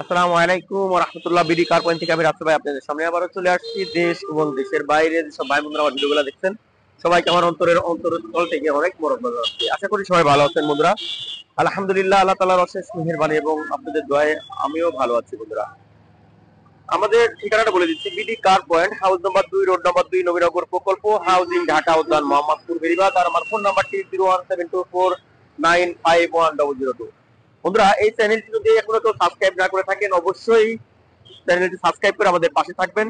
আসসালামু আলাইকুম ওয়া রাহমাতুল্লাহ। বিডি কার পয়েন্ট থেকে আমি রাসেল ভাই আপনাদের সামনে আবারও চলে আসছি। দেশ এবং দেশের বাইরে যেসব ভাই বন্ধুরা আমার ভিডিওগুলো দেখছেন, সবাইকে আমার অন্তরস্থল থেকে অনেক মোবারকবাদ জানাচ্ছি। আশা করি সবাই ভালো আছেন বন্ধুরা। আলহামদুলিল্লাহ, আল্লাহ তাআলার অশেষ মেহেরবানি এবং আপনাদের দোয়ায় আমিও ভালো আছি বন্ধুরা। আমাদের ঠিকানাটা বলে দিচ্ছি, BD car point, house number 2, road number 2, Nabinagar প্রকল্প, হাউজিং, ঢাকা উদ্যান, মোহাম্মদপুর, বেরিবাদ। আর আমার ফোন নাম্বারটি 01724951002। বন্ধুরা, এই চ্যানেলটি যদি এখনো কেউ সাবস্ক্রাইব না করে থাকেন, অবশ্যই চ্যানেলটি সাবস্ক্রাইব করে আমাদের পাশে থাকবেন,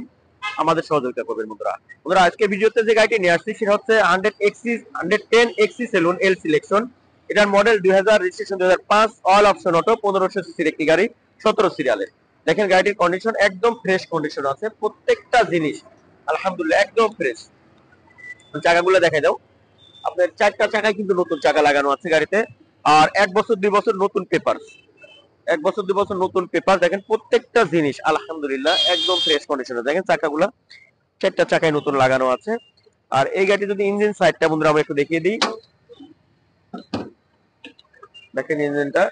আমাদের সহযোগিতা করবেন বন্ধুরা। বন্ধুরা, আজকে ভিডিওতে যে গাড়িটি নিয়ে আসছি সেটা হচ্ছে 110 এক্সি সেলুন এল সিলেকশন। এটার model 2000, registration 2005, all option auto, 1500 সিসির একটি গাড়ি, 17 সিরিয়ালের। দেখেন গাড়িটির কন্ডিশন একদম ফ্রেশ কন্ডিশন আছে, প্রত্যেকটা জিনিস আলহামদুলিল্লাহ একদম ফ্রেশ। চাকাগুলো দেখা দাও, আপনার চারটা চাকায় কিন্তু নতুন চাকা লাগানো আছে গাড়িতে। আর 1 বছর 2 বছর নতুন পেপার, 1 বছর 2 বছর নতুন পেপার। দেখেন প্রত্যেকটা জিনিস আলহামদুলিল্লাহ একদম ফ্রেশ কন্ডিশনে। দেখেন চাকাগুলা চারটা চাকায় নতুন লাগানো আছে। আর এই গাড়ি যদি ইঞ্জিন সাইডটা বন্ধুরা আমরা একটু দেখিয়ে দিই, দেখেন ইঞ্জিনটা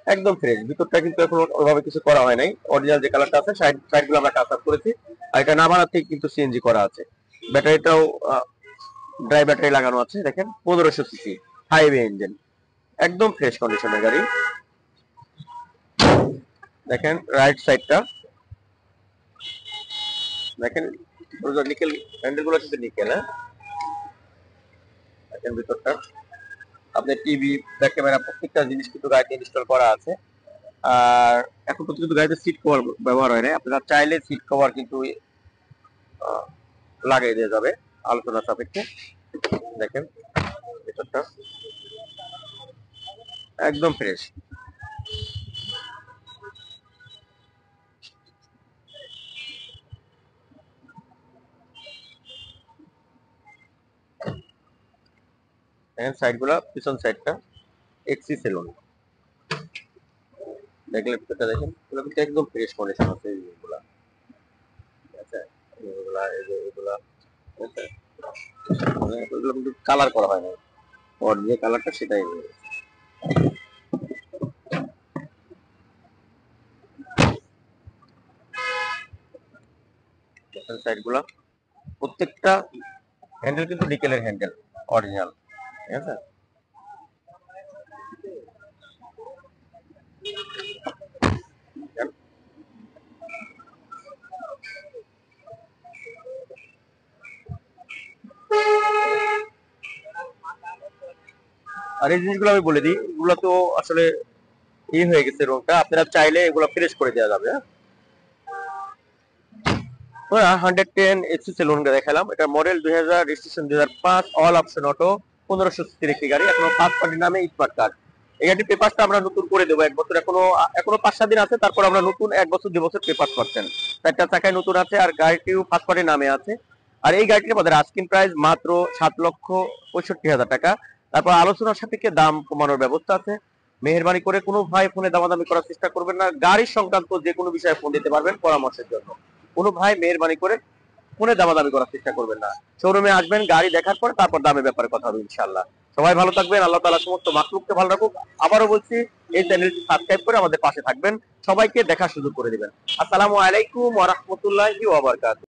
একদম ফ্রেশ, ভিতরটা কিন্তু এখন ওইভাবে কিছু করা হয় নাই। অরিজিনাল যে কালারটা আছে সাইড গুলো আমরা কাজ করেছি। আর এটা নামানোর থেকে কিন্তু সিএনজি করা আছে। ব্যাটারিটাও ড্রাই ব্যাটারি লাগানো আছে। দেখেন 1500 সিসি হাইওয়ে ইঞ্জিন, একদম ফ্রেশ কন্ডিশনের গাড়ি। দেখেন রাইট সাইডটা, দেখেন নিকেল হ্যান্ডেল গুলো কিন্তু নিকেল। হ্যাঁ, দেখেন ভিতরটা আপনার টিভি, ব্যাক ক্যামেরা, প্রত্যেকটা জিনিস কিন্তু গাড়িতে ইনস্টল করা আছে। আর এখন পর্যন্ত কিন্তু গাড়িতে সিট কভার ব্যবহার হয় না, আপনারা চাইলে সিট কভার কিন্তু লাগিয়ে দেওয়া যাবে আলোচনা সাপেক্ষে। দেখেন ভিতরটা একদম ফ্রেশ। দেখেন সাইড গুলা, পিছন সাইডটা এক্সি সেলুন, দেখলে ভিতরটা দেখেন এগুলো কিন্তু একদম ফ্রেশ কন্ডিশন আছে। এইগুলা ঠিক আছে, এগুলা এই যে এগুলা ঠিক আছে, মানে এগুলো কিন্তু কালার করা হয় না, ওর যে কালারটা সেটাই। দেখেন সাইড গুলা, প্রত্যেকটা হ্যান্ডেল কিন্তু নিকেলের হ্যান্ডেল, অরিজিনাল। ঠিক আছে, আর এই জিনিসগুলো আমি বলে দিই, এগুলো তো আসলে হয়ে গেছে রংটা, আপনারা চাইলে এগুলো ফ্রেশ করে দেওয়া যাবে। হ্যাঁ, 110 এসি সেলুন দেখালাম। এটা model 2000, registration 2005, all option auto, 1500 সিসির একটি গাড়ি, এখনো ফার্স্ট পার্টির নামে স্মার্ট কার্ড। এই গাড়ির পেপারটা আমরা নতুন করে দেবো 1 বছর, এখনো 5-7 দিন আছে, তারপর আমরা নতুন 1 বছর 2 বছর পেপার পাচ্ছেন। চারটা চাকায় নতুন আছে আর গাড়িটিও ফার্স্ট পার্টির নামে আছে। আর এই গাড়িটির আমাদের আস্কিং প্রাইস মাত্র 7,65,000 টাকা। তারপর আলোচনার সাপেক্ষে দাম কমানোর ব্যবস্থা আছে। মেহেরবানি করে কোনো ভাই ফোনে দামাদামি করার চেষ্টা করবেন না। গাড়ির সংক্রান্ত যে কোনো বিষয়ে ফোন দিতে পারবেন পরামর্শের জন্য। কোনো ভাই মেহেরবানি করে ফোনে দামাদামি করার চেষ্টা করবেন না। শোরুমে আসবেন, গাড়ি দেখার পর তারপর দামের ব্যাপারে কথা হবে ইনশাআল্লাহ। সবাই ভালো থাকবেন, আল্লাহ তাআলা সমস্ত মাখলুককে ভালো রাখুক। আবারও বলছি, এই চ্যানেলটি সাবস্ক্রাইব করে আমাদের পাশে থাকবেন, সবাইকে দেখার সুযোগ করে দিবেন। আসসালামু আলাইকুম ওয়া রাহমাতুল্লাহি ওয়া বারাকাতুহু।